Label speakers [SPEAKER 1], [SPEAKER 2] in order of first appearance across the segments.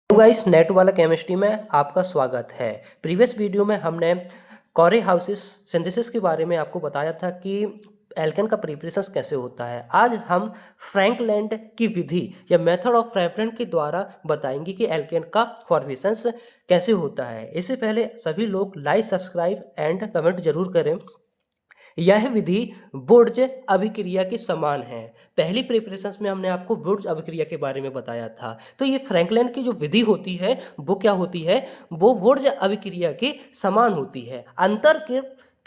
[SPEAKER 1] तो guys net वाला chemistry में आपका स्वागत है। प्रीवियस वीडियो में हमने कॉरे हाउसेस सिंथेसिस के बारे में आपको बताया था कि एल्केन का प्रिपरेशन कैसे होता है। आज हम फ्रैंकलैंड की विधि या मेथड ऑफ फ्रैंकलैंड के द्वारा बताएंगे कि एल्केन का फॉर्मेशन कैसे होता है। इससे पहले सभी लोग लाइक, सब्सक्राइब एंड कमेंट जरूर करें। यह विधि बुर्ज अभिक्रिया के समान है। पहली प्रिपरेशंस में हमने आपको बुर्ज अभिक्रिया के बारे में बताया था। तो ये फ्रैंकलैंड की जो विधि होती है वो क्या होती है, वो बुर्ज अभिक्रिया के समान होती है।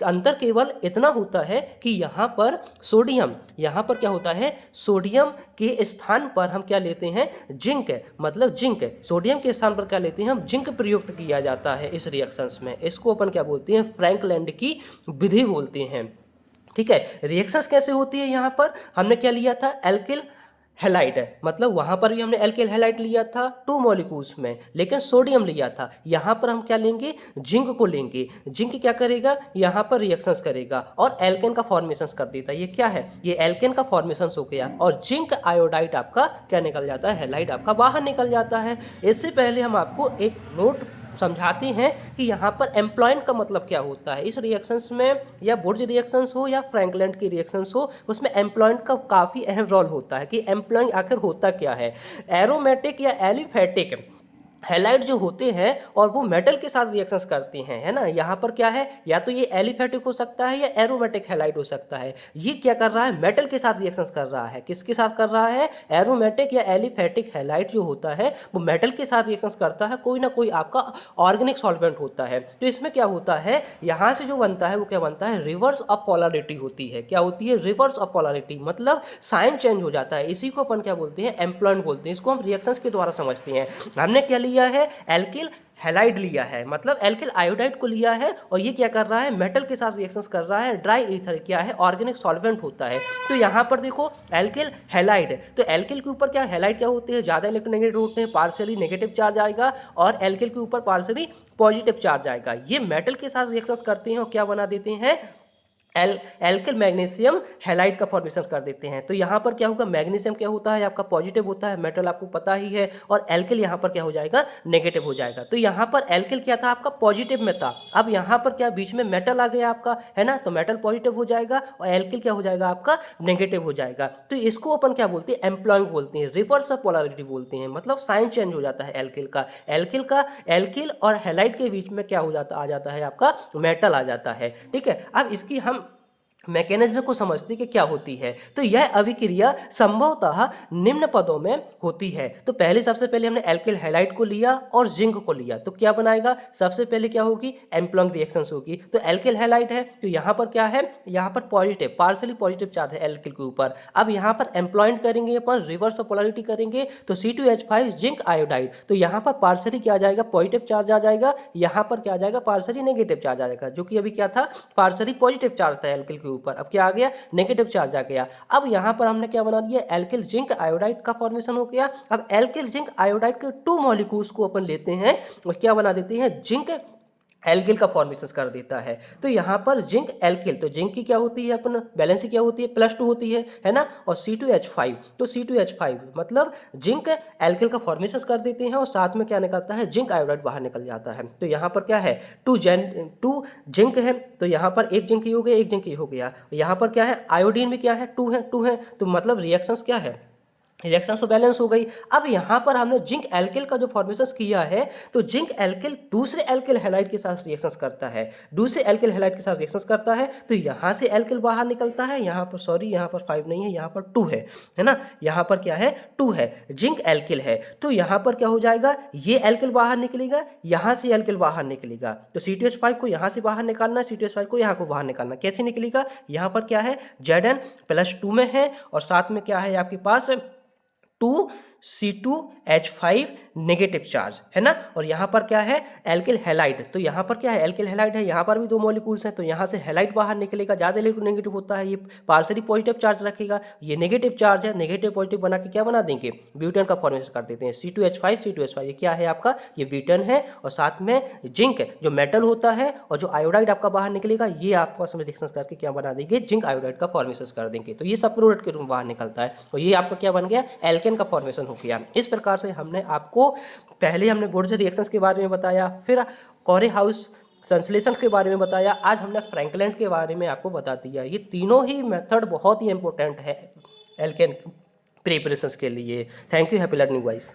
[SPEAKER 1] अंतर केवल इतना होता है कि यहाँ पर क्या होता है, सोडियम के स्थान पर हम क्या लेते हैं, जिंक। मतलब जिंक, सोडियम के स्थान पर क्या लेते हैं हम, जिंक प्रयुक्त किया जाता है इस रिएक्शंस में। इसको अपन क्या बोलते हैं, फ्रैंकलैंड की विधि बोलते हैं। ठीक है। रिएक्शंस कैसे होती है, यहाँ पर हमने क्या लिया था, एल्किल हैलाइड है। मतलब वहां पर भी हमने एल्किल हैलाइड लिया था 2 मॉलिक्यूल्स में, लेकिन सोडियम लिया था। यहाँ पर हम क्या लेंगे, जिंक को लेंगे। जिंक क्या करेगा, यहाँ पर रिएक्शंस करेगा और एल्केन का फॉर्मेशन कर देता है। ये क्या है, ये एल्केन का फॉर्मेशन हो गया और जिंक आयोडाइड आपका क्या निकल जाता है, हैलाइड आपका बाहर निकल जाता है। इससे पहले हम आपको एक नोट समझाते हैं कि यहाँ पर एम्प्लॉयन का मतलब क्या होता है। इस रिएक्शंस में, या बुर्ज रिएक्शंस हो या फ्रैंकलैंड की रिएक्शंस हो, उसमें एम्प्लॉयन का काफ़ी अहम रोल होता है कि एम्प्लॉयन आखिर होता क्या है। एरोमेटिक या एलिफेटिक हैलाइड जो होते हैं और वो मेटल के साथ रिएक्शंस करते हैं, है ना। यहाँ पर क्या है, या तो ये एलिफेटिक हो सकता है या एरोमेटिक हैलाइड हो सकता है। ये क्या कर रहा है, मेटल के साथ रिएक्शंस कर रहा है। किसके साथ कर रहा है, एरोमेटिक या एलिफेटिक हैलाइड जो होता है वो मेटल के साथ रिएक्शंस करता है। कोई ना कोई आपका ऑर्गेनिक सॉल्वेंट होता है। तो इसमें क्या होता है, यहाँ से जो बनता है वो क्या बनता है, रिवर्स ऑफ पोलैरिटी होती है। क्या होती है, रिवर्स ऑफ पोलैरिटी, मतलब साइन चेंज हो जाता है। इसी को अपन क्या बोलते हैं, एम्प्लॉयन बोलते हैं। इसको हम रिएक्शंस के द्वारा समझते हैं। हमने क्या लिया है, एल्किल हैलाइड लिया है, मतलब एल्किल आयोडाइड को लिया है और ये क्या कर रहा है, मेटल के साथ रिएक्शंस कर रहा है। ड्राई ईथर क्या है, ऑर्गेनिक सॉल्वेंट होता है। तो यहाँ पर देखो एल्किल हैलाइड, तो एल्किल के ऊपर क्या, हैलाइड क्या होते हैं, ज़्यादा इलेक्ट्रोनेगेटिव होते हैं, पार्शियली नेगेटिव चार्ज आएगा, और एल्किल के ऊपर पार्शियली पॉजिटिव चार्ज आएगा। ये मेटल के साथ रिएक्शंस करते हैं और क्या बना देते हैं, एल्किल मैग्नीशियम हैलाइड का फॉर्मेशन कर देते हैं। तो यहाँ पर क्या होगा, मैग्नीशियम क्या होता है आपका, पॉजिटिव होता है, मेटल आपको पता ही है, और एल्किल यहाँ पर क्या हो जाएगा, नेगेटिव हो जाएगा। तो यहाँ पर एल्किल क्या था आपका, पॉजिटिव में था। अब यहाँ पर क्या, बीच में मेटल आ गया आपका, है ना, तो मेटल पॉजिटिव हो जाएगा और एल्किल क्या हो जाएगा आपका, नेगेटिव हो जाएगा। तो इसको अपन क्या बोलते हैं, एम्प्लॉइंग बोलते हैं, रिवर्स ऑफ पोलैरिटी बोलते हैं। मतलब साइन चेंज हो जाता है एल्किल और हैलाइड के बीच में क्या हो जाता, आ जाता है आपका मेटल आ जाता है। ठीक है। अब इसकी हम मैकेनिज्म को समझते कि क्या होती है। तो यह अभिक्रिया संभवतः निम्न पदों में होती है। तो सबसे पहले हमने एल्किल हैलाइड को लिया और जिंक को लिया, तो क्या बनाएगा, सबसे पहले क्या होगी, एम्प्लॉइंग रिएक्शंस होगी। तो एल्किल हैलाइड है, तो यहाँ पर क्या है, यहाँ पर पॉजिटिव, पार्शियली पॉजिटिव चार्ज है एल्किल के ऊपर। अब यहाँ पर एम्प्लॉइंड करेंगे अपन, रिवर्स ऑफ पोलैरिटी करेंगे, तो C2H5 जिंक आयोडाइड, तो यहाँ पर पार्शियली क्या आ जाएगा, पॉजिटिव चार्ज आ जाएगा, यहाँ पर क्या आ जाएगा, पार्शियली नेगेटिव चार्ज आ जाएगा, जो कि अभी क्या था, पार्शियली पॉजिटिव चार्ज था एल्किल के ऊपर। अब क्या आ गया, नेगेटिव चार्ज आ गया। अब यहां पर हमने क्या बना दिया, एल्किल जिंक आयोडाइड का फॉर्मेशन हो गया। अब एल्किल जिंक आयोडाइड के 2 मॉलिक्यूल्स को अपन लेते हैं और क्या बना देते हैं, जिंक एल्किल का फॉर्मेशन कर देता है। तो यहाँ पर जिंक एल्किल, तो जिंक की क्या होती है, अपन बैलेंसी क्या होती है, +2 होती है ना, और C2H5, तो C2H5 मतलब जिंक एल्किल का फॉर्मेशन कर देते हैं और साथ में क्या निकलता है, जिंक आयोडाइड बाहर निकल जाता है। तो यहाँ पर क्या है, 2 जिंक है, तो यहाँ पर एक जिंक ही हो गया, एक जिंक ही हो गया। यहाँ पर क्या है, आयोडीन में क्या है, 2 है, तो मतलब रिएक्शंस क्या है, रिएक्शन तो बैलेंस हो गई। अब यहाँ पर हमने जिंक एल्किल का जो फॉर्मेशन किया है, तो जिंक एल्किल दूसरे एल्किल हैलाइड के साथ रिएक्शंस करता है, दूसरे एल्किल हैलाइड के साथ रिएक्शंस करता है। तो यहाँ से एल्किल बाहर निकलता है, यहाँ पर सॉरी, यहाँ पर 5 नहीं है, यहाँ पर 2 है ना, यहाँ पर क्या है, 2 है, जिंक एल्किल है। तो यहाँ पर क्या हो जाएगा, ये एल्किल बाहर निकलेगा, यहाँ से एल्किल बाहर निकलेगा। तो C2H5 को यहाँ से बाहर निकालना, C2H5 को यहाँ को बाहर निकालना, कैसे निकलेगा, यहाँ पर क्या है, Zn+2 में है और साथ में क्या है आपके पास 2C2H5 नेगेटिव चार्ज, है ना। और यहाँ पर क्या है, एल्किल हैलाइड, तो यहाँ पर क्या है, एल्किल हैलाइड है, यहाँ पर भी 2 मॉलिक्यूल्स हैं, तो यहाँ से हैलाइड बाहर निकलेगा, ज़्यादा इलेक्ट्रोनेगेटिव होता है, ये पार्शियली पॉजिटिव चार्ज रखेगा, ये नेगेटिव चार्ज है, नेगेटिव पॉजिटिव बना के क्या बना देंगे, ब्यूटेन का फॉर्मेशन कर देते हैं। C2H5 ये क्या है आपका, ये ब्यूटेन है, और साथ में जिंक जो मेटल होता है और जो आयोडाइड आपका बाहर निकलेगा, ये आपको असम रिएक्शन करके क्या बना देंगे, जिंक आयोडाइड का फॉर्मेशन कर देंगे। तो ये सब प्रोडक्ट के रूप में बाहर निकलता है, और ये आपका क्या बन गया, एल्केन का फॉर्मेशन हो गया। इस प्रकार से हमने आपको पहले हमने वुड्स रिएक्शंस के बारे में बताया, फिर कोरे हाउस संश्लेषण के बारे में बताया, आज हमने फ्रैंकलिन के बारे में आपको बता दिया। ये तीनों ही मेथड बहुत ही इंपॉर्टेंट है एल्केन प्रिपरेशंस के लिए। Thank you, happy learning guys.